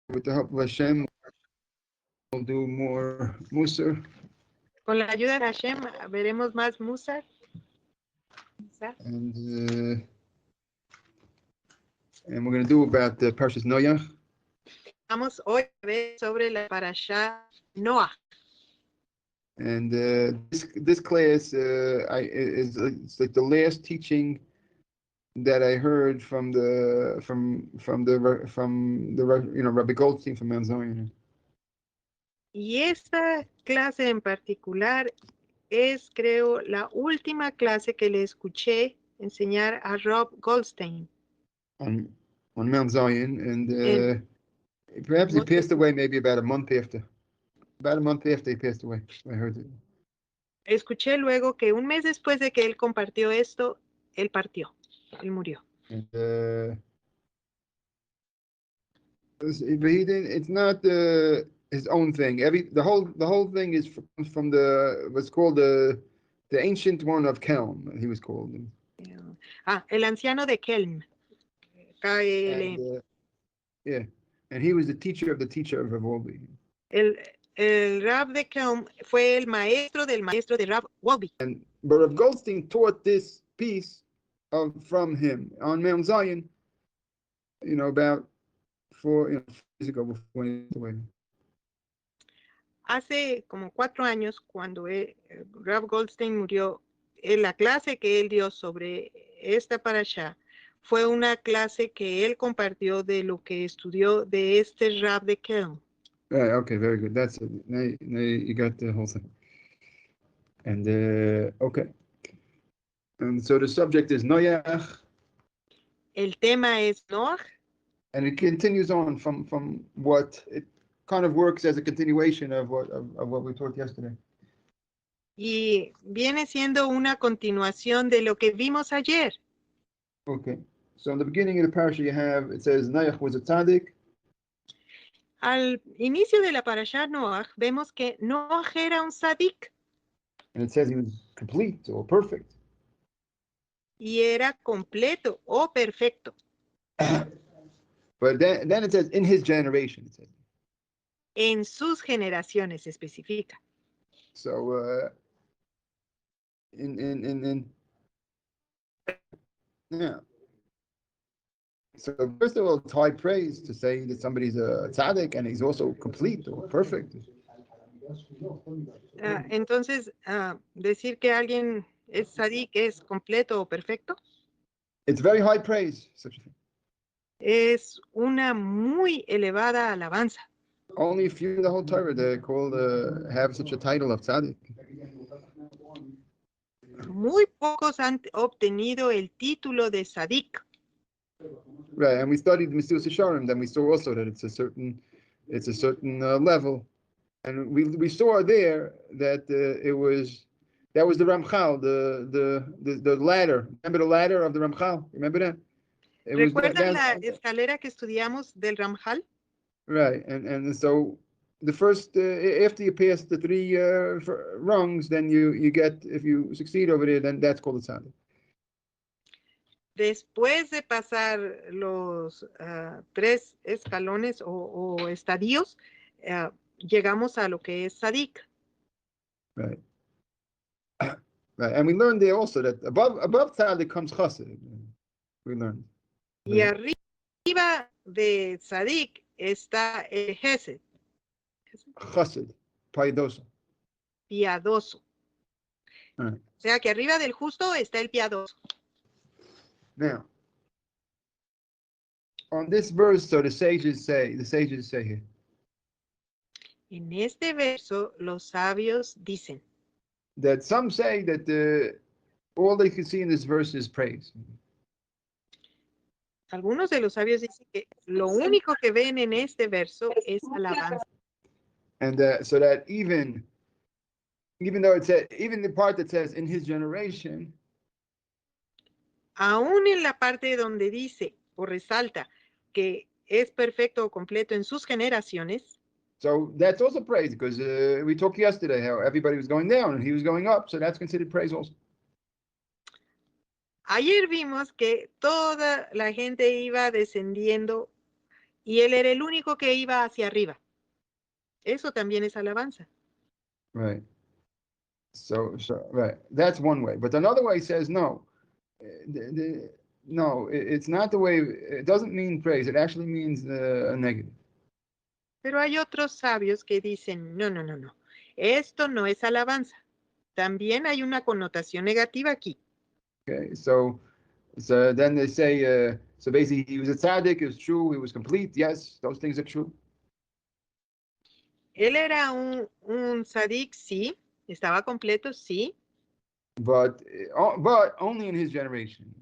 with the help of Hashem, we'll do more Musar. Con la ayuda de Hashem veremos más Musar. And we're going to do about the Parshas Noach. Vamos hoy a ver sobre la parashá NOAJ. And this class it's like the last teaching that I heard from the Rabbi Goldstein from Mount Zion. Y esta clase en particular es, creo, la última clase que le escuché enseñar a Rob Goldstein. On Mount Zion, and perhaps he passed away maybe about a month after. About a month after he passed away, I heard it. Escuché luego que un mes después de que él compartió esto, él partió, él murió. And, but he didn't. It's not his own thing. The whole thing is from what's called the ancient one of Kelm. He was called. El anciano de Kelm. And, yeah, and he was the teacher of Rav Wolbe. El Rab de Kelm fue el maestro del maestro de Rav Wolbe. But Rav Goldstein taught this piece from him on Mount Zion. About 4 years ago before he went away. Hace como 4 años, cuando Rav Goldstein murió, la clase que él dio sobre esta parashá fue una clase que él compartió de lo que estudió de este Rab de Kelm. Right, okay, very good. That's it. Now you got the whole thing. And okay. And so the subject is Noach. El tema es Noach. And it continues on from what it kind of works as a continuation of what we taught yesterday. Y viene siendo una continuación de lo que vimos ayer. Okay. So in the beginning of the parasha it says Noach was a TZADIK. Al inicio de la parashá Noach vemos que Noach era un tzadik. And it says he was complete or perfect. Y era completo o perfecto. But then it says in his generation. It says. En sus generaciones especifica. So yeah. So first of all, it's high praise to say that somebody's a tzaddik and he's also complete or perfect. Entonces, decir que alguien es tzadik es completo o perfecto. It's very high praise, such a thing. Es una muy elevada alabanza. Only a few in the whole Torah they're called have such a title of tzaddik. Muy pocos han obtenido el título de tzadik. Right, and we studied Mesilas Yesharim, then we saw also that it's a certain level, and we saw there that that was the Ramchal, the ladder. Remember the ladder of the Ramchal? Remember that? ¿Recuerdan la escalera que estudiamos del Ramchal? Right, and so the first after you pass the 3 rungs, then you get, if you succeed over there, then that's called a tzaddik. Después de pasar los 3 escalones o estadios, llegamos a lo que es tzadik. Right. Right, and we learned there also that above tzaddik comes chassid. We learned. Y arriba de tzadik está el chesed. Chassid, piadoso. Piadoso. Right. O sea que arriba del justo está el piadoso. Now, on this verse, so the sages say here. En este verso, los sabios dicen. That some say that all they can see in this verse is praise. Algunos de los sabios dicen que lo único que ven en este verso es alabanza. And so that even though it says, even the part that says in his generation, aún en la parte donde dice o resalta que es perfecto o completo en sus generaciones. So that's also praise, because we talked yesterday how everybody was going down and he was going up, so that's considered praise also. Ayer vimos que toda la gente iba descendiendo y él era el único que iba hacia arriba. Eso también es alabanza. Right. So right. That's one way. But another way says no. No, it's not the way. It doesn't mean praise. It actually means a negative. Pero hay otros sabios que dicen, no, no, no, no. Esto no es alabanza. También hay una connotación negativa aquí. Okay, so then they say, so basically he was a tzaddik, it was true, he was complete. Yes, those things are true. Él era un tzadik, sí. Estaba completo, sí. But only in his generation.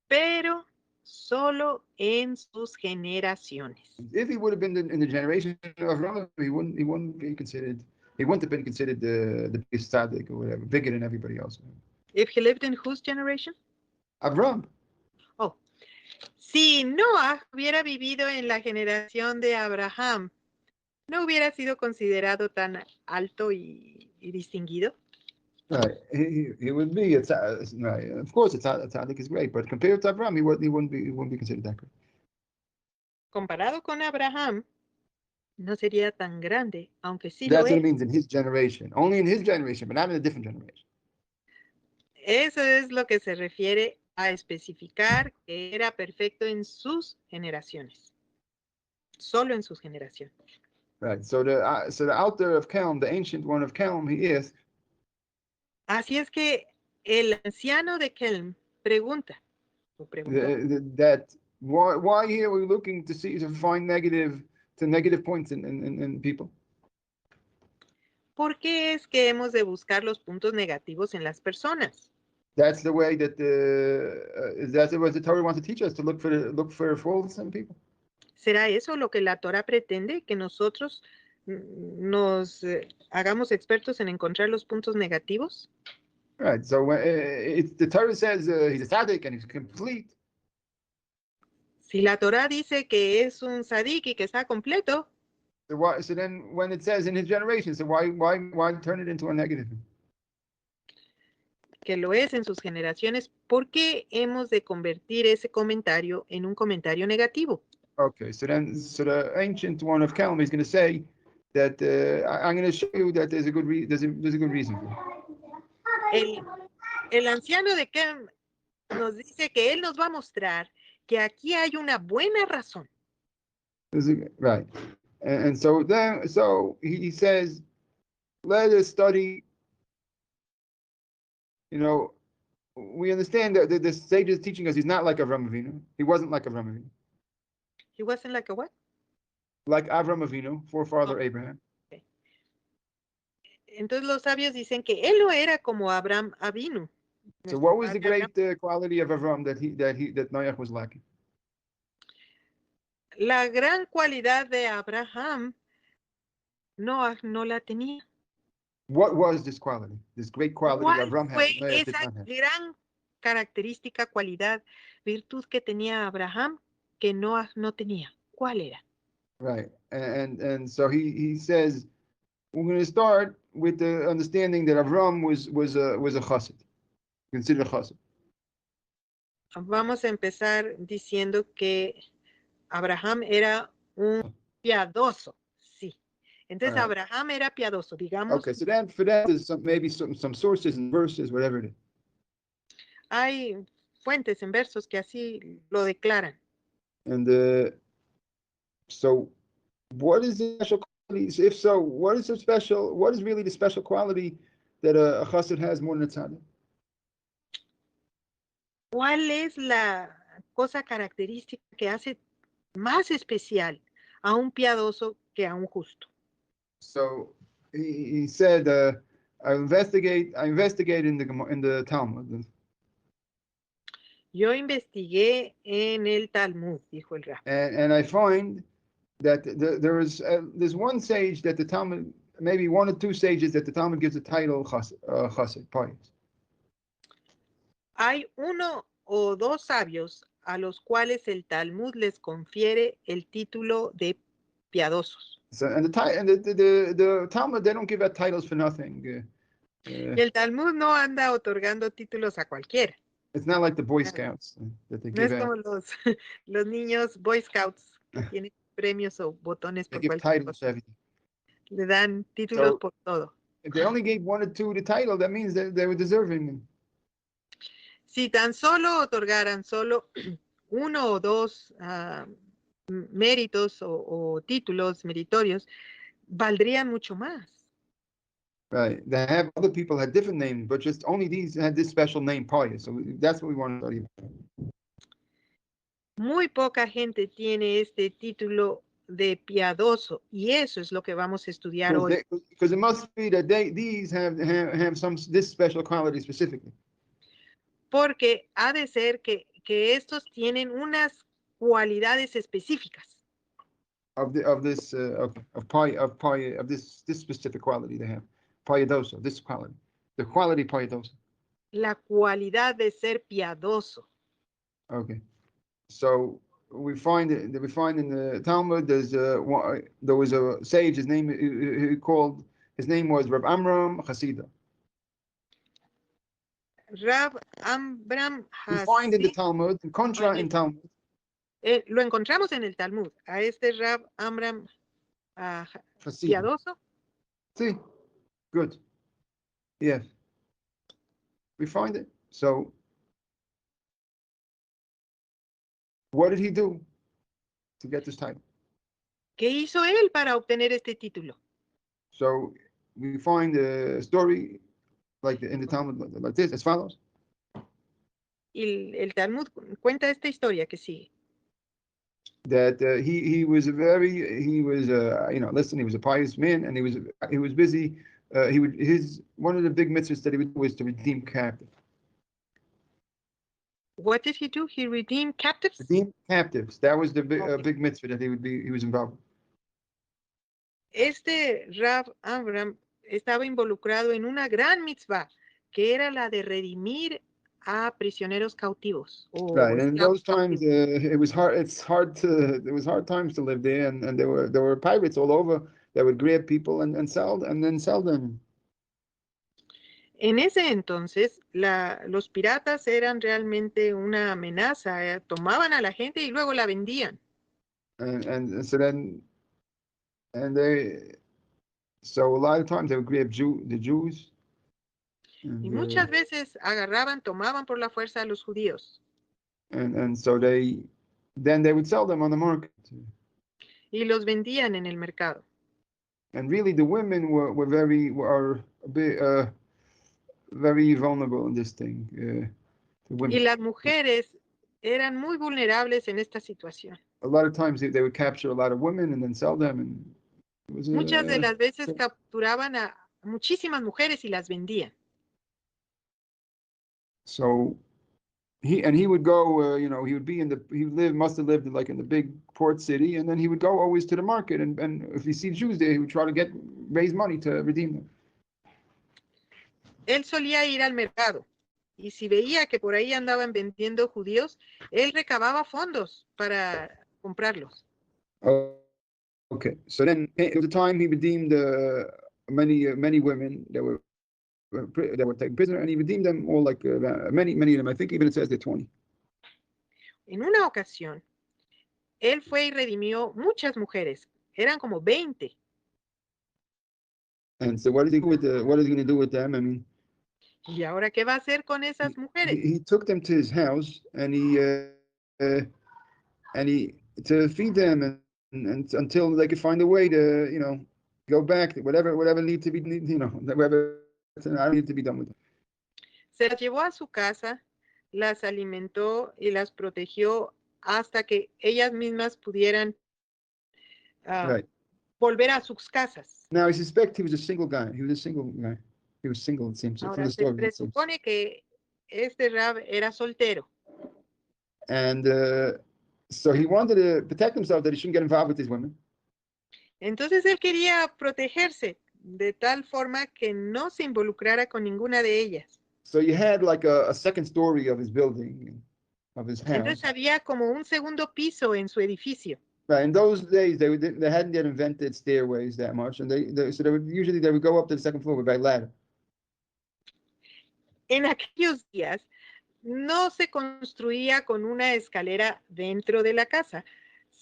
Pero solo en sus generaciones. If he would have been in the generation of Rambam, he wouldn't be considered. He wouldn't have been considered the biggest tzaddik or whatever, bigger than everybody else. If he lived in whose generation? Avram. Oh, si Noah hubiera vivido en la generación de Abraham, ¿no hubiera sido considerado tan alto y distinguido? Right. He would be right. Of course, a tzaddik is great, but compared to Avram, he wouldn't be considered that great. Comparado con Abraham, no sería tan grande, aunque sí That's lo what es. it means in his generation. Only in his generation, but not in a different generation. Eso es lo que se refiere a especificar que era perfecto en sus generaciones. Solo en sus generaciones. Right. So the author of Kelm, the ancient one of Kelm, he is. Así es que el anciano de Kelm pregunta, o preguntó, That why here we're looking to find negative points in people. ¿por qué es que hemos de buscar los puntos negativos en las personas? That's the way that that's what the Torah wants to teach us, to look for faults in people. ¿Será eso lo que la Torah pretende? Que nosotros nos hagamos expertos en encontrar los puntos negativos. Right. So the Torah says he's a tzaddik and he's complete. Si la Torah dice que es un tzadik y que está completo, So then when it says in his generation, so why turn it into a negative? que lo es en sus generaciones, ¿por qué hemos de convertir ese comentario en un comentario negativo? Okay, so the ancient one of Kelm is going to say that I'm going to show you that there's a good reason for it. El anciano de Kelm nos dice que él nos va a mostrar que aquí hay una buena razón. Right, and so he says, let us study. You know, we understand that the sage is teaching us he's not like Avram Avinu. He wasn't like Avram Avinu. He wasn't like a what? Like Avram Avinu, forefather Abraham. Okay. Entonces los sabios dicen que él no era como Abraham Avinu. So what was the great quality of Avram that Noach was lacking? La gran cualidad de Abraham, Noah no la tenía. What was this quality? This great quality that Avram had? ¿Cuál fue esa gran característica, cualidad, virtud que tenía Abraham que Noah no tenía? ¿Cuál era? Right, and so he says we're going to start with the understanding that Avram was a chassid, considered a chassid. Vamos a empezar diciendo que Abraham era un piadoso, sí. Entonces Abraham era piadoso, digamos. Okay, so then for that is maybe some sources and verses, whatever it is. Hay fuentes en versos que así lo declaran. And so, what is the special qualities? If so, what is really the special quality that a chassid has more than a tzaddik? ¿Cuál es la cosa característica que hace más especial a un piadoso que a un justo? So he said, I investigate in the Talmud. Yo investigué en el Talmud, dijo el Rab. And I find that there's one sage that the Talmud, maybe one or two sages that the Talmud gives the title chassid, pious. Hay uno o dos sabios a los cuales el Talmud les confiere el título de piadosos. So, and the Talmud, they don't give out titles for nothing. El Talmud no anda otorgando títulos a cualquiera. It's not like the Boy Scouts that they No give es como out. los niños Boy Scouts Tiene premios o botones They por give cualquier titles to cosa. everything. Le dan títulos So por todo. if they only gave one or two the title, that means that they were deserving. Si tan solo otorgaran solo uno o dos méritos o títulos meritorios, valdrían mucho más. Right. They have other people had different names, but just only these had this special name, Paya. So that's what we want to study. Muy poca gente tiene este título de piadoso y eso es lo que vamos a estudiar hoy. Because it must be that these have some this special quality specifically. Porque ha de ser que estos tienen unas cualidades específicas. Of this specific quality they have. Piadoso, this quality. The quality piadoso. La cualidad de ser piadoso. Okay. So we find in the Talmud there was a sage, his name was Rab Amram Hasidah. Rab Amram We find in the Hasid, Talmud, in Contra in Talmud. lo encontramos en el Talmud, a este Rab Amram Hasidah. piadoso. See, good. Yes, we find it. So, what did he do to get this title? ¿Qué hizo él para obtener este título? So, we find a story like in the Talmud like this, as follows. Y el Talmud cuenta esta historia que sigue. That he was listen, he was a pious man, and he was busy. One of the big mitzvahs that he would do was to redeem captives. What did he do? He redeemed captives? Redeem captives. That was the Okay. big mitzvah that he was involved with. Este Rab Amram estaba involucrado en una gran mitzvah, que era la de redimir a prisioneros cautivos. Right, and in those times it was hard. There was hard times to live there, and there were pirates all over that would grab people and sell them. En ese entonces, los piratas eran realmente una amenaza. Tomaban a la gente y luego la vendían. So a lot of times they would grab the Jews. Y muchas veces tomaban por la fuerza a los judíos. And so then they would sell them on the market. Y los vendían en el mercado. And really, the women were a bit very vulnerable in this thing. The women. Y las mujeres eran muy vulnerables en esta situación. A lot of times they would capture a lot of women and then sell them, and it was, muchas de las veces capturaban a muchísimas mujeres y las vendían. So he would go, he must have lived like in the big port city, and then he would go always to the market, and if he sees Jews there, he would try to raise money to redeem them. Él solía ir al mercado, y si veía que por ahí andaban vendiendo judíos, él recababa fondos para comprarlos. Okay, so then at the time he redeemed many women that were taken prisoner, and he redeemed them all, like many of them. I think even it says they're 20. En una ocasión, él fue y redimió muchas mujeres, eran como 20. And so what is he going to do with them? I mean, ¿Y ahora qué va a hacer con esas mujeres? He took them to his house, and he to feed them and until they could find a way to go back, whatever needs to be, whatever need to be done with them. Se las llevó a su casa, las alimentó y las protegió hasta que ellas mismas pudieran Right. volver a sus casas. Now I suspect he was a single guy. He was a single guy. He was single, it seems. Ahora, from the story, se presupone que este Rab era soltero. And so he wanted to protect himself that he shouldn't get involved with these women. Entonces él quería protegerse de tal forma que no se involucrara con ninguna de ellas. So you had like a second story of his building, of his house. Entonces había como un segundo piso en su edificio. Right. In those days, they hadn't yet invented stairways that much, and so they would go up to the second floor by ladder. En aquellos días no se construía con una escalera dentro de la casa,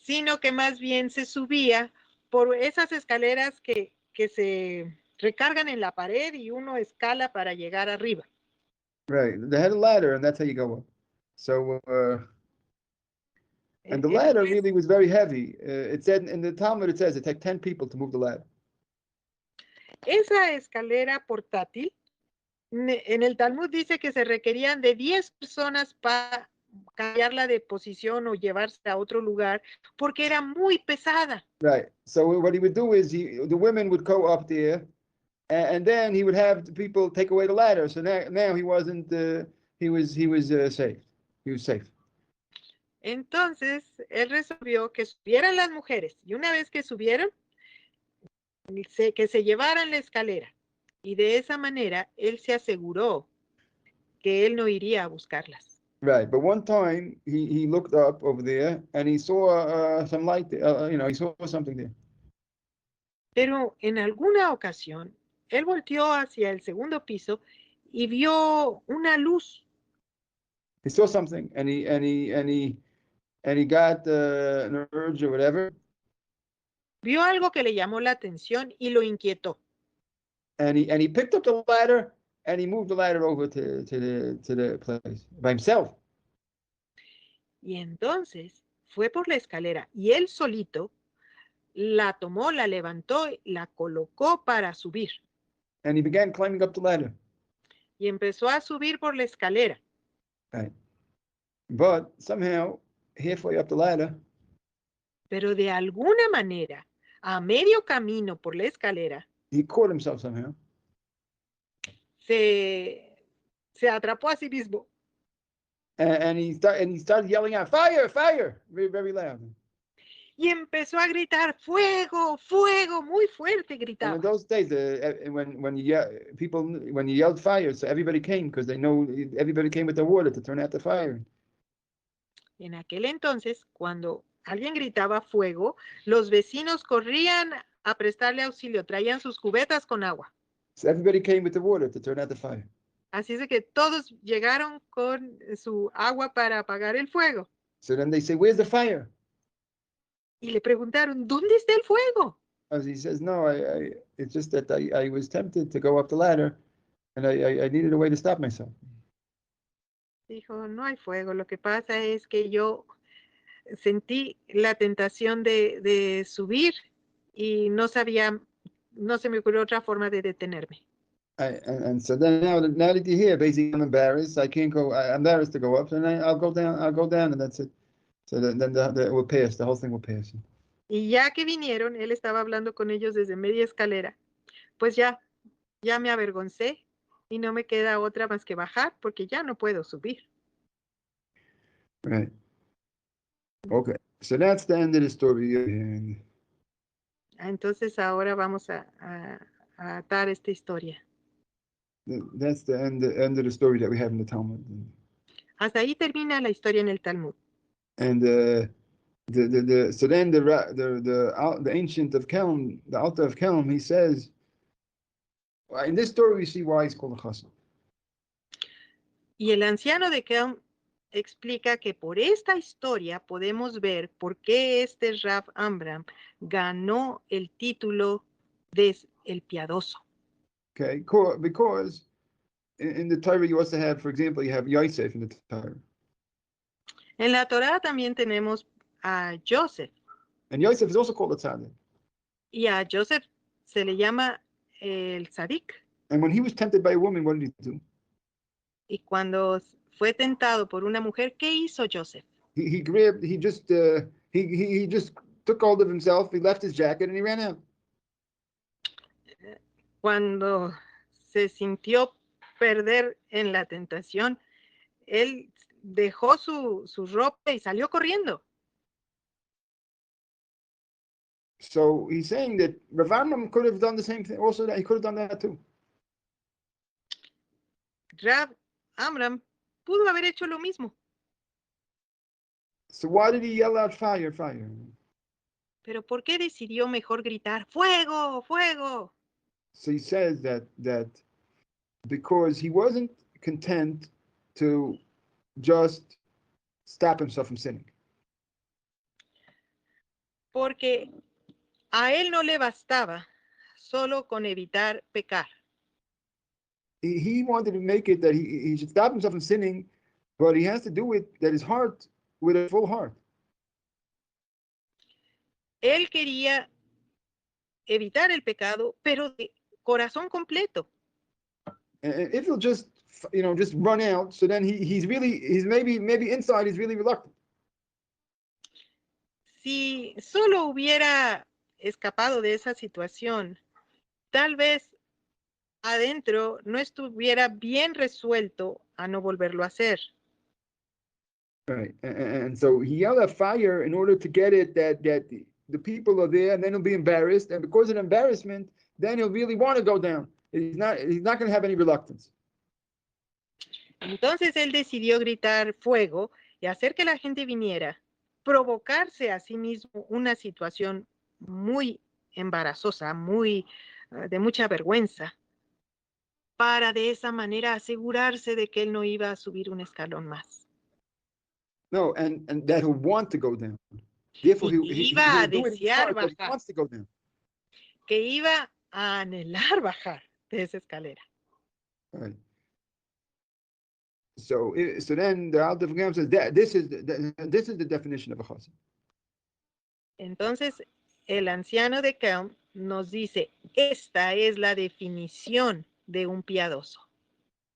sino que más bien se subía por esas escaleras que se recargan en la pared y uno escala para llegar arriba. Right. They had a ladder, and that's how you go up. So, and the ladder really was very heavy. It said in the Talmud, it says it took 10 people to move the ladder. Esa escalera portátil, en el Talmud dice que se requerían de 10 personas para cambiarla de posición o llevarse a otro lugar porque era muy pesada. Right. So what he would do is the women would go up there, and then he would have the people take away the ladder. So now he wasn't. He was safe. He was safe. Entonces él resolvió que subieran las mujeres y una vez que subieron, que se llevaran la escalera. Y de esa manera él se aseguró que él no iría a buscarlas. Right, but one time he looked up over there and he saw some light. He saw something there. Pero en alguna ocasión él volteó hacia el segundo piso y vio una luz. He saw something and he got an urge or whatever. Vio algo que le llamó la atención y lo inquietó. And he picked up the ladder and he moved the ladder over to the place by himself. Y entonces fue por la escalera y él solito la tomó, la levantó, la colocó para subir. And he began climbing up the ladder. Y empezó a subir por la escalera. Right. But somehow, halfway up the ladder, pero de alguna manera, a medio camino por la escalera, he caught himself somehow. se atrapó a sí mismo. And he started yelling out, "Fire! Fire!" Very, very loud. Y empezó a gritar, fuego, fuego, muy fuerte And gritaba. in those days, when you yelled fire, so everybody came because they know everybody came with the water to turn out the fire. En aquel entonces, cuando alguien gritaba fuego, los vecinos corrían a prestarle auxilio, traían sus cubetas con agua. So everybody came with the water to turn out the fire. Así es que todos llegaron con su agua para apagar el fuego. So then they say, "Where's the fire?" Y le preguntaron, ¿dónde está el fuego? As he says, "No, it's just that I was tempted to go up the ladder, and I needed a way to stop myself." Dijo, no hay fuego, lo que pasa es que yo sentí la tentación de subir y no se me ocurrió otra forma de detenerme. And so then now that you're here, basically I'm embarrassed. I can't go. I'm embarrassed to go up, and I'll go down, and that's it. So then it will pass. The whole thing will pass. Y ya que vinieron, él estaba hablando con ellos desde media escalera. Pues ya me avergoncé y no me queda otra más que bajar porque ya no puedo subir. Right. Okay. So that's the end of the story. And Entonces ahora vamos a atar esta historia. that's the end of the story that we have in the Talmud. Hasta ahí termina la historia en el Talmud. And so then the ancient of Kelm, the Alta of Kelm, he says, in this story we see why he's called a chassid. Y el anciano de Kelm explica que por esta historia podemos ver por qué este Rav Amram ganó el título de el piadoso. Okay, because in the Torah you also have, for example, you have Yosef in the Torah. En la Torá también tenemos a Yosef. And Yosef is also called a tzadik. Y a Yosef se le llama el tzadik. And when he was tempted by a woman, what did he do? Y cuando fue tentado por una mujer, ¿qué hizo Yosef? He just took hold of himself, he left his jacket, and he ran out. Cuando se sintió perder en la tentación, él dejó su ropa y salió corriendo. So he's saying that Rav Amram could have done the same thing. Also, that he could have done that too. Rav Amram pudo haber hecho lo mismo. So why did he yell out fire, fire? Pero ¿por qué decidió mejor gritar fuego, fuego? So he says that because he wasn't content to just stop himself from sinning. porque a él no le bastaba solo con evitar pecar. He wanted to make it that he should stop himself from sinning, but he has to do it that his heart with a full heart. Él quería evitar el pecado, pero de corazón completo. And if he'll just just run out, so then he's maybe inside he's really reluctant. Si solo hubiera escapado de esa situación, tal vez adentro no estuviera bien resuelto a no volverlo a hacer. Right, and so he yelled at fire in order to get it that the people are there, and then he'll be embarrassed, and because of embarrassment, then he'll really want to go down. He's not going to have any reluctance. Entonces él decidió gritar fuego y hacer que la gente viniera, provocarse a sí mismo una situación muy embarazosa, de mucha vergüenza, para de esa manera asegurarse de que él no iba a subir un escalón más. No, and that he'll want to go down. Therefore, iba a do it in his desear heart, that he bajar, wants to go down. que iba a anhelar bajar de esa escalera. Right. So then the Alter Rebbe says that this is the definition of a chassid. Entonces el anciano de Kelm nos dice, esta es la definición de un piadoso.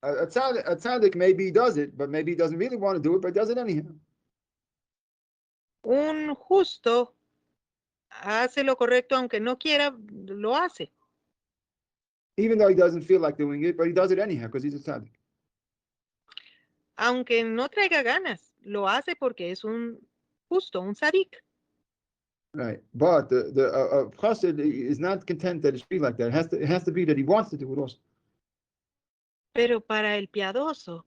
A tzadik maybe does it, but maybe he doesn't really want to do it, but does it anyhow. Un justo hace lo correcto aunque no quiera, lo hace. Even though he doesn't feel like doing it, but he does it anyhow because he's a tzadik. Aunque no traiga ganas, lo hace porque es un justo, un tzadik. Right, but the chassid is not content that it should be like that. It has to be that he wants to do it also. Pero para el piadoso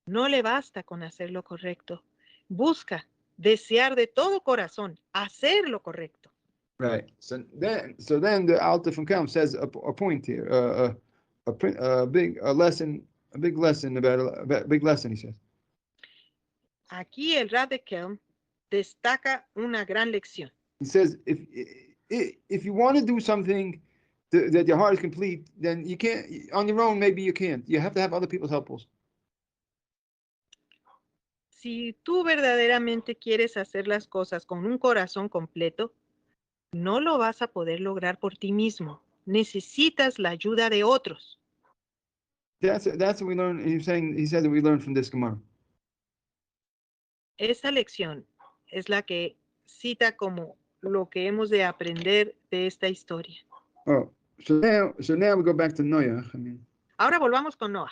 no le basta con hacer lo correcto. Busca desear de todo corazón hacer lo correcto. Right. So then the Alter from Kelm says a point here, a big lesson about a big lesson. He says. Aquí el Rab de Kelm destaca una gran lección. He says if you want to do something that your heart is complete, then you can't on your own. Maybe you can't. You have to have other people's help also. Si tú verdaderamente quieres hacer las cosas con un corazón completo, no lo vas a poder lograr por ti mismo. Necesitas la ayuda de otros. That's what we learn. He said that we learned from this Gemara. Esa lección es la que cita como lo que hemos de aprender de esta historia. Oh, so now we go back to NOAJ. Ahora volvamos con NOAJ.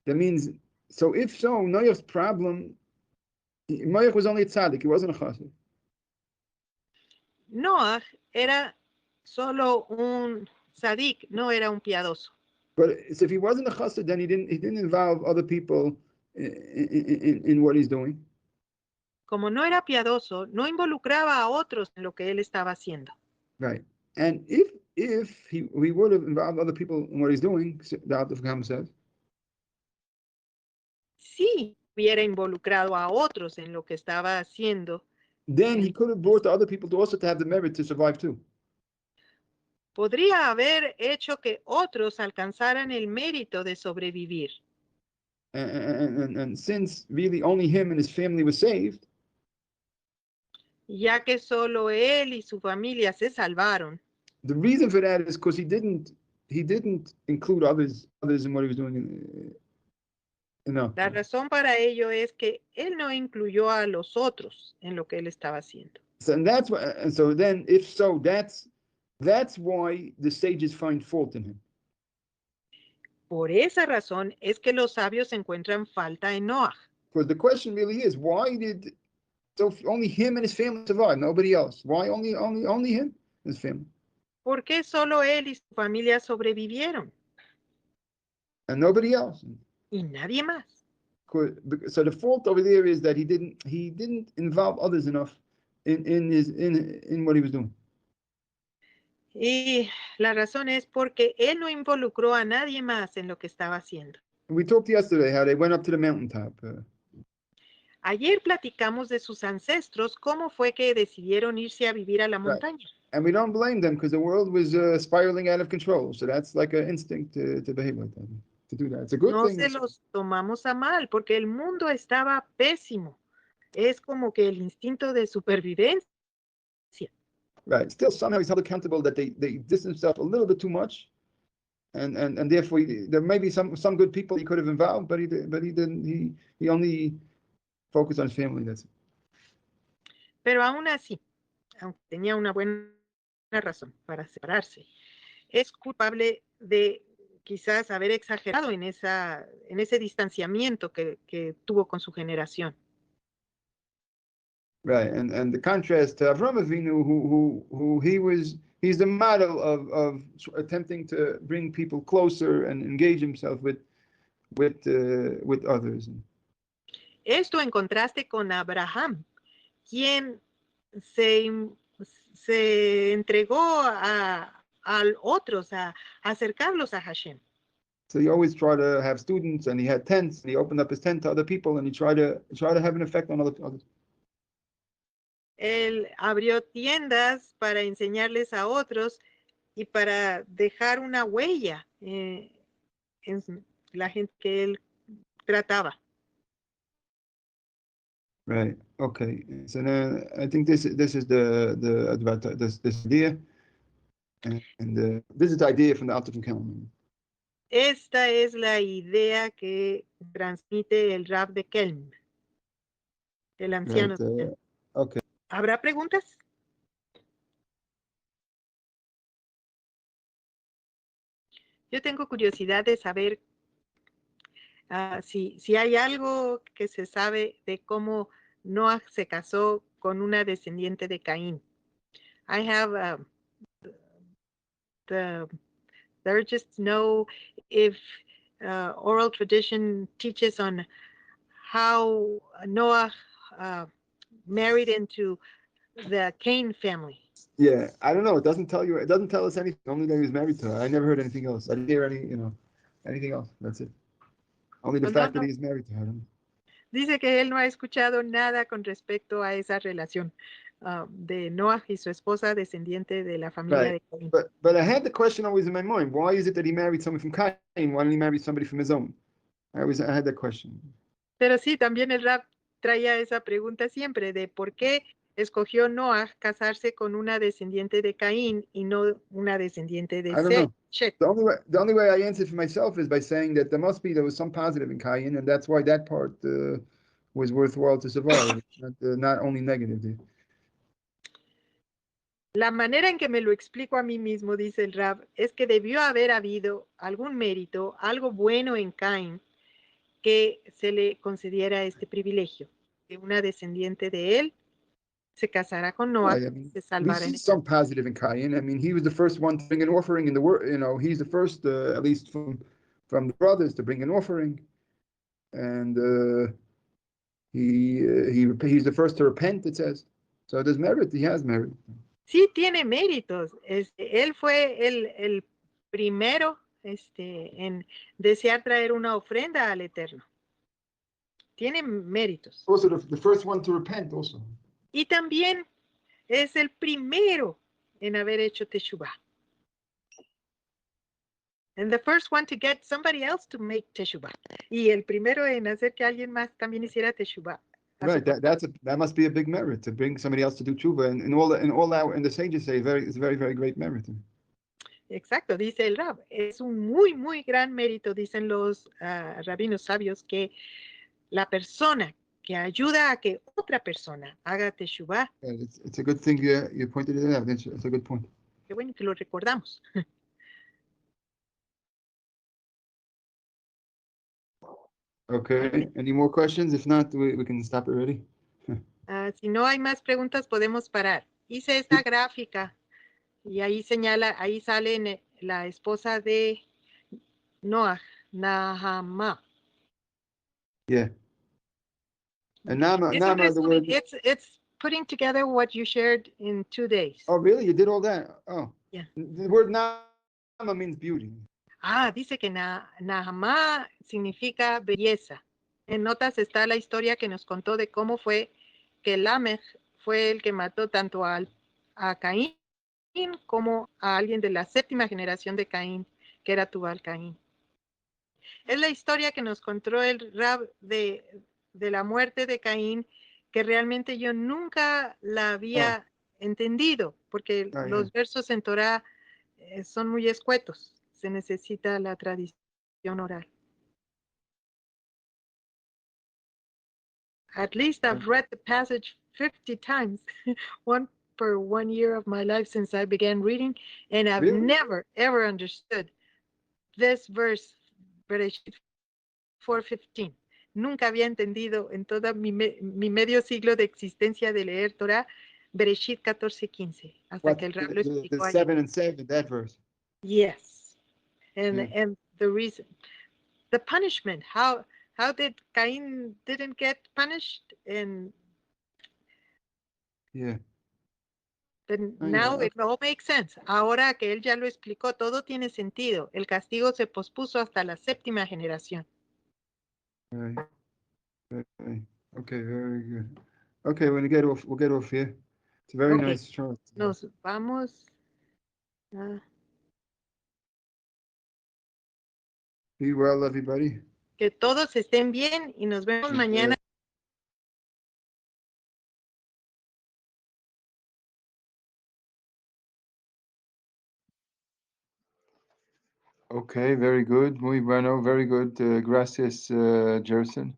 That means, so if so, NOAJ's problem, NOAJ was only a tzaddik, he wasn't a chassid. NOAJ era solo un tzadik, no era un piadoso. But so if he wasn't a chassid, then he didn't involve other people in what he's doing. Como no era piadoso, no involucraba a otros en lo que él estaba haciendo. Right. And if he would have involved other people in what he's doing, the Alter Rebbe says. Si hubiera involucrado a otros en lo que estaba haciendo, Then he could have brought the other people to also to have the merit to survive too. podría haber hecho que otros alcanzaran el mérito de sobrevivir. And since really only him and his family were saved, ya que solo él y su familia se salvaron. The reason for that is because he didn't include others in what he was doing. No. La razón para ello es que él no incluyó a los otros en lo que él estaba haciendo. So, and that's why, and so then, if so, that's why the sages find fault in him. Por esa razón es que los sabios encuentran falta en NOAJ. Because the question really is, why did only him and his family survive, nobody else? Why only him and his family? ¿Por qué solo él y su familia sobrevivieron? And nobody else. Y nadie más. So the fault over there is that he didn't involve others enough in what he was doing. Y la razón es porque él no involucró a nadie más en lo que estaba haciendo. We talked yesterday how they went up to the mountaintop. Ayer platicamos de sus ancestros, cómo fue que decidieron irse a vivir a la Right. montaña. And we don't blame them because the world was spiraling out of control. So that's like an instinct to behave like that, to do that. It's a good No thing. se los tomamos a mal, porque el mundo estaba pésimo. Es como que el instinto de supervivencia. Right. Still, somehow he's held accountable that they distance themselves a little bit too much, and therefore there may be some good people he could have involved, but he didn't. He only focused on his family. That's it. Pero aún así, aunque tenía una buena razón para separarse, es culpable de quizás haber exagerado en ese distanciamiento que tuvo con su generación. Right, and the contrast to Avram Avinu, who he's the model of attempting to bring people closer and engage himself with others. Esto en contraste con Abraham, quien se entregó a otros, a acercarlos a Hashem. So he always tried to have students, and he had tents, and he opened up his tent to other people, and he tried to have an effect on others. Él abrió tiendas para enseñarles a otros y para dejar una huella en la gente que él trataba. Right. Okay. So then I think this is this idea, and this is the idea from the Alter from Kelman. Esta es la idea que transmite el Rab de Kelm, el anciano. Right. Okay. ¿Habrá preguntas? Yo tengo curiosidad de saber si hay algo que se sabe de cómo Noah se casó con una descendiente de Caín. I have the urges to know if oral tradition teaches on how Noah married into the Cain family. Yeah, I don't know. It doesn't tell you. It doesn't tell us anything. Only that he was married to her. I never heard anything else. I didn't hear anything else. That's it. Only the fact that he's married to her. Dice que él no ha escuchado nada con respecto a esa relación de Noah y su esposa descendiente de la familia de Caín. But I had the question always in my mind. Why is it that he married someone from Cain? Why didn't he marry somebody from his own? I had that question. Pero sí, también el Rab traía esa pregunta siempre de por qué escogió Noah casarse con una descendiente de Caín y no una descendiente de Seth. The only way I answered for myself is by saying that there was some positive in Cain, and that's why that part was worthwhile to survive, not only negative. La manera en que me lo explico a mí mismo, dice el Rab, es que debió haber habido algún mérito, algo bueno en Caín, que se le concediera este privilegio, que una descendiente de él se casará con Noah, se salvará. We see some positive in Cain. I mean, he was the first one to bring an offering in the world. He's the first, at least from the brothers, to bring an offering, and he's the first to repent. It says so. There's merit. He has merit. Sí, tiene méritos. Él fue el primero en desear traer una ofrenda al Eterno. Tiene méritos. Also, the first one to repent also. Y también es el primero en haber hecho teshuvah. And the first one to get somebody else to make teshuvah. Y el primero en hacer que alguien más también hiciera teshuvah. Right, that must be a big merit to bring somebody else to do tshuva, and the sages say it's a very, very great merit. Exacto, dice el Rab. Es un muy, muy gran mérito, dicen los rabinos sabios, que la persona que ayuda a que otra persona haga teshuvah. It's a good thing you pointed it out. It's a good point. Qué bueno que lo recordamos. Okay, any more questions? If not, we can stop already. Si no hay más preguntas, podemos parar. Hice esta gráfica y ahí sale la esposa de Noah, Nahama. Yeah. And Nama, the word. It's putting together what you shared in 2 days. Oh, really? You did all that? Oh. Yeah. The word Nama means beauty. Dice que Nahama significa belleza. En notas está la historia que nos contó de cómo fue que Lamech fue el que mató tanto a Caín como a alguien de la 7ª generación de Caín, que era Tubal Caín. Es la historia que nos contó el Rab de la muerte de Caín, que realmente yo nunca la había entendido, porque los versos en Torah son muy escuetos. Se necesita la tradición oral. At least I've read the passage 50 times, one per 1 year of my life since I began reading, and I've never, ever understood this verse, Bereshit 4:15. Nunca había entendido en toda mi medio siglo de existencia de leer Torah, Bereshit 14:15, hasta que el Rab lo explicó the 7 and 7, that verse. Yes, and the reason, the punishment, how did Cain didn't get punished, and but now it all makes sense. Ahora que él ya lo explicó, todo tiene sentido. El castigo se pospuso hasta la 7ª generación. Okay, very good. Okay, we'll get off here. It's a very nice chart. Nos vamos. Be well, everybody. Que todos estén bien y nos vemos mañana. Okay, very good. Muy bueno, very good. Gracias, Jerson.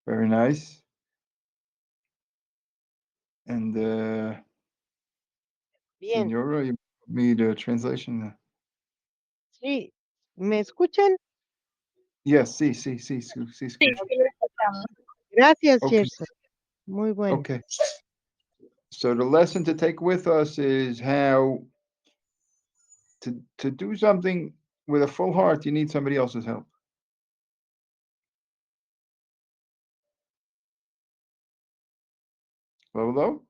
Very nice. And Bien. Senora, you need a translation? Sí, ¿me escuchan? Yes, sí. Gracias, Okay. Gerson. Muy bueno. Okay. So the lesson to take with us is how to do something with a full heart, you need somebody else's help. Hello?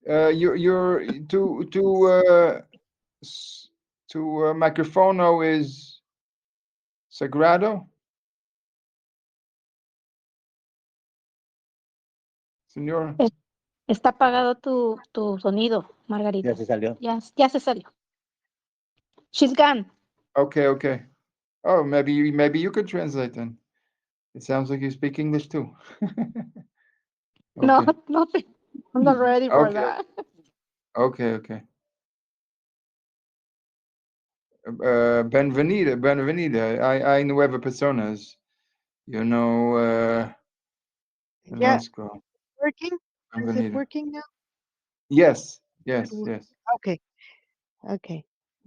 You're to microfono is sagrado. Señora. Está apagado tu sonido, Margarita. Ya se salió. Ya se salió. She's gone. Okay. Oh, maybe you could translate then. It sounds like you speak English too. No, I'm not ready for that. Okay. Benvenida. Hay nueve personas. You know, Yeah. Working? Is it working now? Yes. Okay.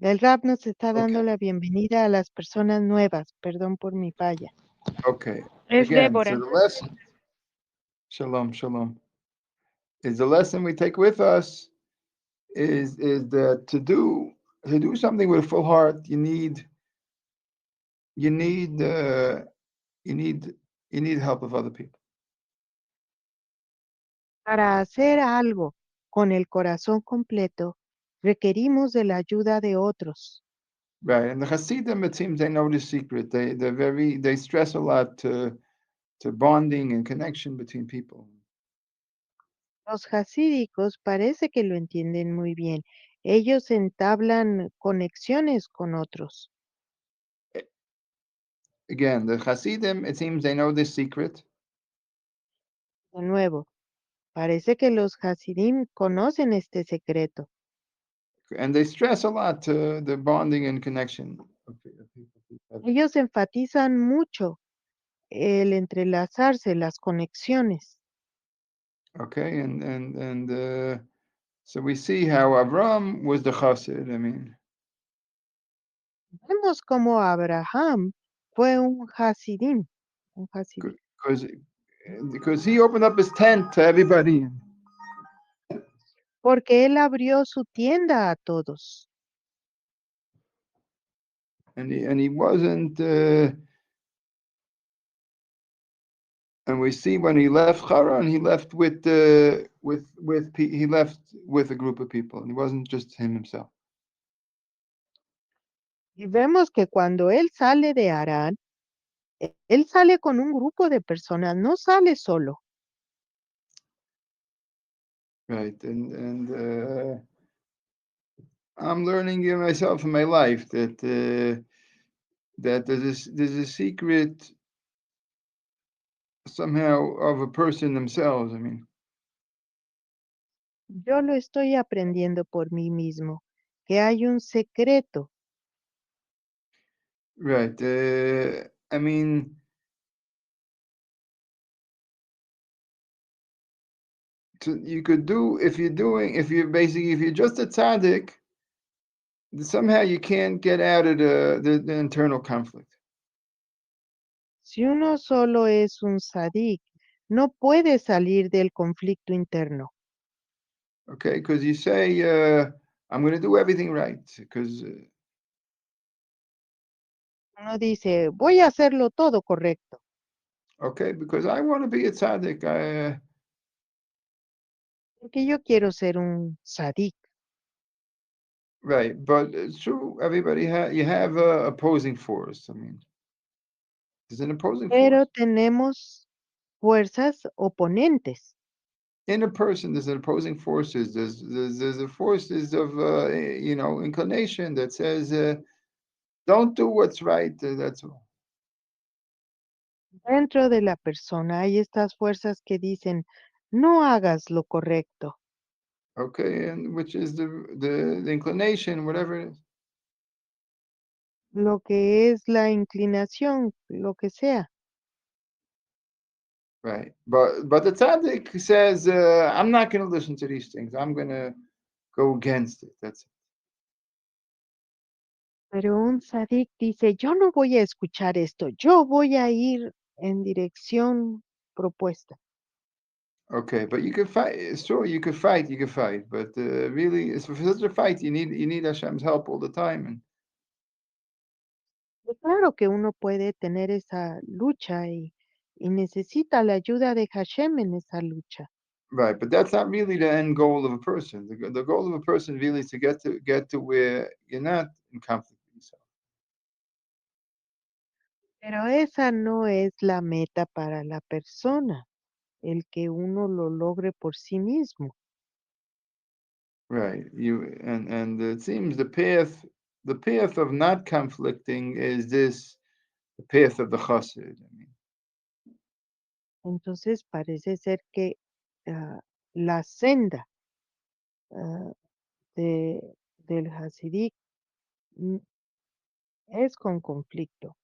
El Rab nos está dando la bienvenida a las personas nuevas. Perdón por mi falla. Okay. Es Again, Débora. so the lesson. Shalom. Is the lesson we take with us is that to do something with a full heart, you need help of other people. Para hacer algo con el corazón completo, requerimos de la ayuda de otros. Right, and the Hasidim, it seems they know the secret. They stress a lot to bonding and connection between people. Los hasídicos parece que lo entienden muy bien. Ellos entablan conexiones con otros. Again, the Hasidim, it seems they know this secret. De nuevo, parece que los hasidim conocen este secreto. And they stress a lot to the bonding and connection of people. Ellos enfatizan mucho el entrelazarse, las conexiones. Okay, and so we see how Avram was the Chassid. I mean, Vemos como Abraham fue un hasidim. because he opened up his tent to everybody. Porque él abrió su tienda a todos. And he wasn't And we see when he left Haran, he left he left with a group of people, and it wasn't just him himself. Y vemos que cuando él sale de Harán, él sale con un grupo de personas, no sale solo. Right, and I'm learning myself in my life that that there's a secret somehow of a person themselves. I mean, Yo lo estoy aprendiendo por mí mismo, que hay un secreto. right. I mean, you could do if you're just a tzaddik, somehow you can't get out of the internal conflict. Si uno solo es un tzadik, no puede salir del conflicto interno. Okay, because you say I'm going to do everything right, because Uno dice, voy a hacerlo todo correcto, okay, because I want to be a tzaddik. porque yo quiero ser un tzadik. Right, but it's true. Everybody you have opposing force. I mean, there's an opposing Pero force tenemos fuerzas oponentes. in a person. There's an opposing forces. There's a forces of inclination that says don't do what's right. That's all. Dentro de la persona hay estas fuerzas que dicen, no hagas lo correcto. Okay, and which is the inclination, whatever it is. Lo que es la inclinación, lo que sea. Right, but the tzaddik says I'm not going to listen to these things. I'm going to go against it. That's it. Pero un tzadik dice, yo no voy a escuchar esto, yo voy a ir en dirección propuesta. Okay, but you can fight. Sure, you can fight, but really, for such a fight, you need Hashem's help all the time. And Y claro que uno puede tener esa lucha y necesita la ayuda de Hashem en esa lucha. right, but that's not really the end goal of a person. The goal of a person really is to get to where you're not in conflict with yourself. Pero esa no es la meta para la persona, el que uno lo logre por sí mismo. Right. And it seems the path of not conflicting is the path of the chassid. I mean, Entonces parece ser que la senda ah, del Hasidic mm, es con conflicto.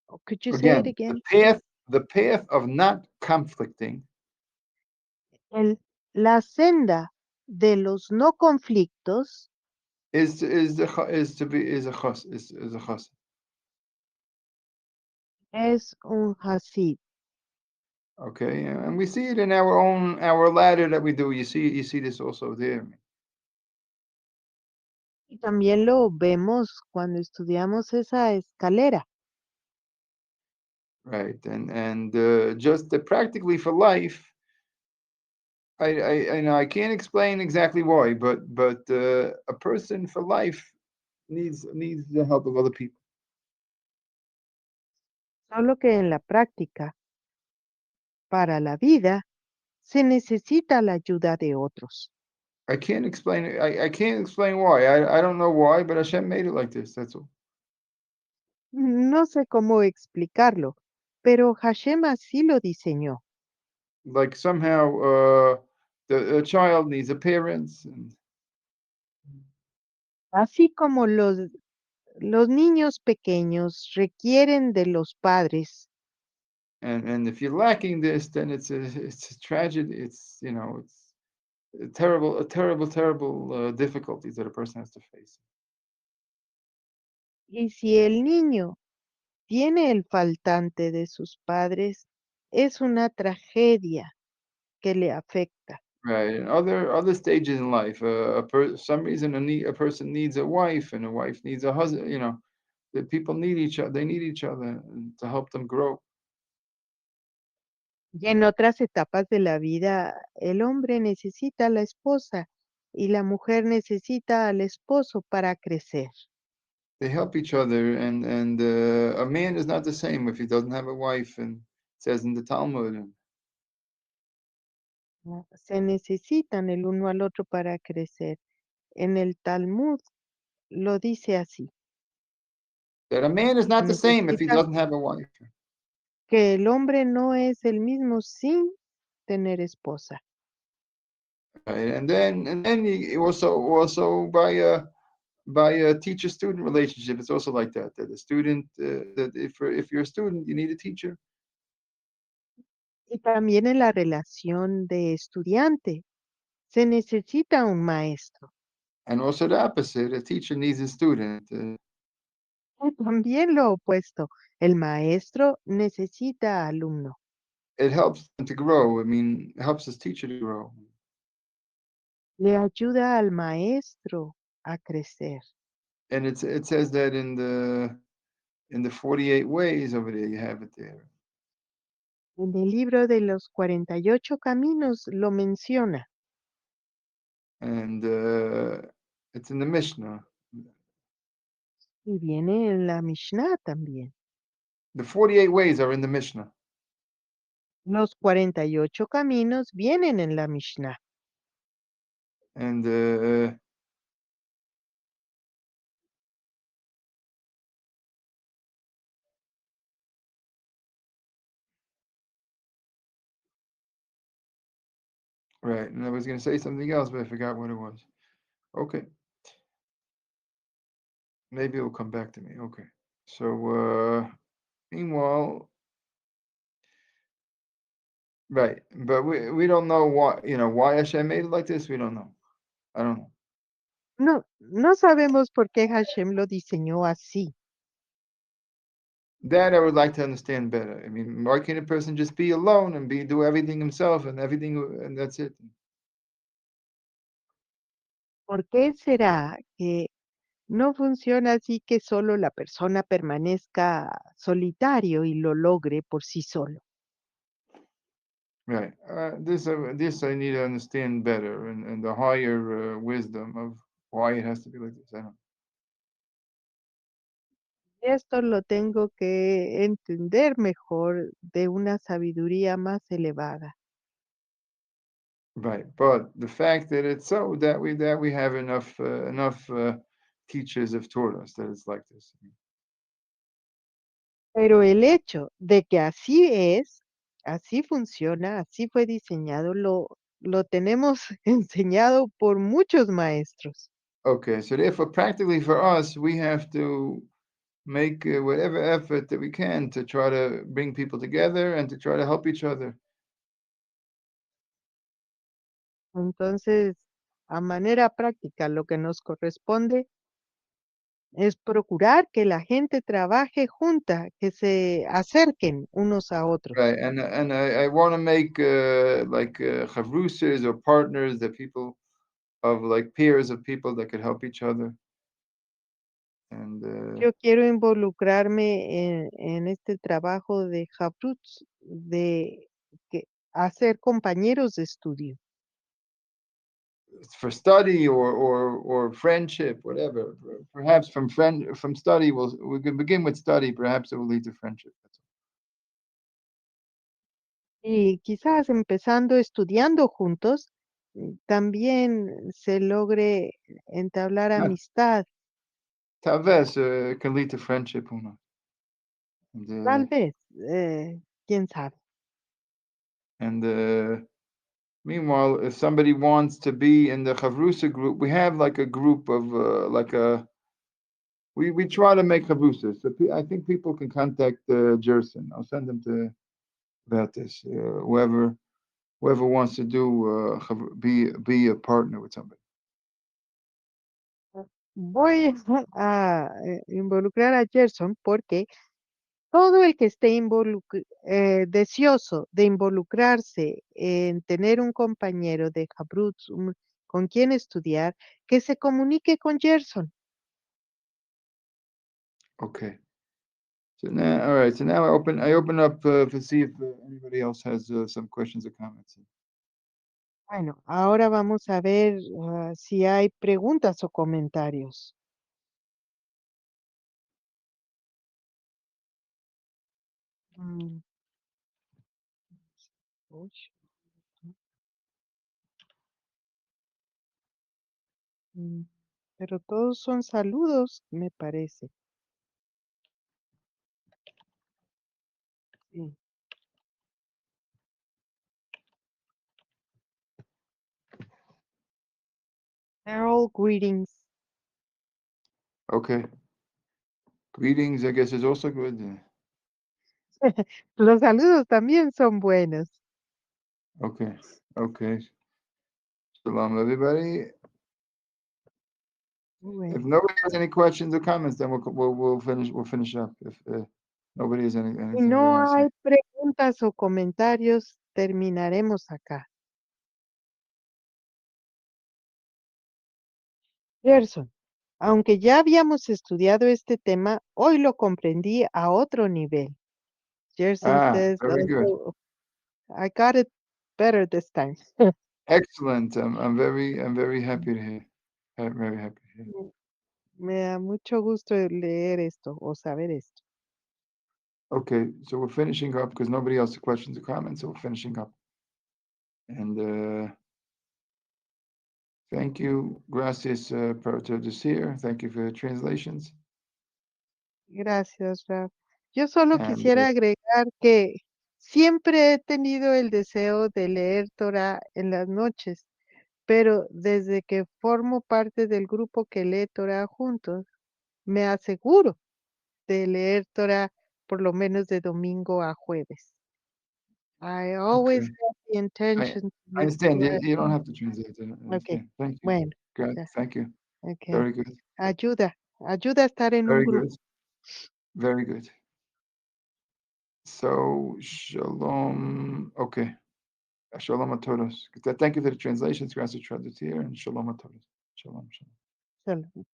Oh, could you say it again, again? the path of not conflicting El, la senda de los no conflictos is a chassid. es un Hasid. Okay, and we see it in our ladder that we do. You see this also there. Y también lo vemos cuando estudiamos esa escalera. Right, and just practically for life, I know I can't explain exactly why, but a person for life needs the help of other people. Solo que en la práctica, para la vida, se necesita la ayuda de otros. I can't explain it. I can't explain why. I don't know why, but Hashem made it like this. That's all. No sé cómo explicarlo, pero Hashem así lo diseñó. Like somehow the child needs a parents, Así como los niños pequeños requieren de los padres. and if you're lacking this, then it's a tragedy. It's it's terrible difficulties that a person has to face. Y si el niño tiene el faltante de sus padres, es una tragedia que le afecta. Right, and other stages in life, some reason a person needs a wife, and a wife needs a husband. That people need each other. They need each other to help them grow. Y en otras etapas de la vida, el hombre necesita a la esposa y la mujer necesita al esposo para crecer. They help each other, and a man is not the same if he doesn't have a wife, and it says in the Talmud ¿No? Se necesitan el uno al otro para crecer. En el Talmud lo dice así. that a man is not the same if he Necesita doesn't have a wife. que el hombre no es el mismo sin tener esposa. Right? And then you also by a teacher-student relationship, it's also like that. That a student that if you're a student, you need a teacher. Y también en la relación de estudiante se necesita un maestro. And also the opposite, a teacher needs a student. Y también lo opuesto, el maestro necesita alumno. It helps them to grow. I mean, it helps his teacher to grow. Le ayuda al maestro a crecer. And it says that in the 48 ways over there, you have it there. En el libro de los 48 caminos lo menciona. And it's in the Mishnah. Y viene en la Mishnah también. The 48 ways are in the Mishnah. Los 48 caminos vienen en la Mishnah. And right, and I was going to say something else, but I forgot what it was. Okay. Maybe it will come back to me. Okay. So meanwhile, right, but we don't know why Hashem made it like this. We don't know. I don't know. No sabemos por qué Hashem lo diseñó así. That I would like to understand better. I mean, why can't a person just be alone and do everything himself and everything and that's it? ¿Por qué será que no funciona así que solo la persona permanezca solitario y lo logre por sí solo? Right. This I need to understand better and the higher wisdom of why it has to be like this. I don't know. Esto lo tengo que entender mejor de una sabiduría más elevada. Right, but the fact that it's so that we have enough teachers have taught us that it's like this. Pero el hecho de que así es, así funciona, así fue diseñado, lo tenemos enseñado por muchos maestros. Okay, so therefore, practically for us, we have to make whatever effort that we can to try to bring people together and to try to help each other. Entonces, a manera práctica, lo que nos corresponde es procurar que la gente trabaje junta, que se acerquen unos a otros. Right, and I want to make like chavrusas or partners that people of like peers of people that could help each other. And Yo quiero involucrarme en este trabajo de Habruts, de hacer compañeros de estudio. for study or friendship, whatever. Perhaps from study, we can begin with study. Perhaps it will lead to friendship. Y quizás empezando estudiando juntos, también se logre entablar Not amistad. Taves can lead to friendship. Who knows? Tal And, vez, quién sabe. meanwhile, if somebody wants to be in the chavrusa group, we have like a group of we try to make chavrusas. So I think people can contact Jerson. I'll send them to about this. Whoever wants to do be a partner with somebody. Voy a involucrar a Gerson porque todo el que esté deseoso de involucrarse en tener un compañero de Habrutz con quien estudiar, que se comunique con Gerson. Okay. So now, all right. So now I open up to see if anybody else has some questions or comments. Bueno, ahora vamos a ver si hay preguntas o comentarios. Mm. Uy. Pero todos son saludos, me parece. Sí. They're all greetings. Okay. Greetings, I guess, is also good. Los saludos también son buenos. Okay. Okay. Shalom, everybody. Bueno. If nobody has any questions or comments, then we'll finish up. If nobody has Si anything they no want to say. hay preguntas o comentarios, terminaremos acá. Gerson, aunque ya habíamos estudiado este tema, hoy lo comprendí a otro nivel. Gerson says, Very good. "Oh, I got it better this time." Excellent. I'm very happy to hear. I'm very happy to hear. Me da mucho gusto leer esto o saber esto. Okay, so we're finishing up because nobody else has questions or comments, so we're finishing up. And thank you, gracias por traducir. Thank you for the translations. Gracias, Raf. Yo solo And quisiera agregar que siempre he tenido el deseo de leer Torah en las noches, pero desde que formo parte del grupo que lee Torah juntos, me aseguro de leer Torah por lo menos de domingo a jueves. I always okay, have the intention to I read understand. Torah. You don't have to translate. I Okay, understand. Thank you. bueno, Good. ya, Thank you. okay. Very good. Ayuda a estar en un Very grupo. good. Very good. So shalom. Okay. Shalom a todos. Thank you for the translations. Gracias traducir and shalom a todos. Shalom. Shalom. Solo.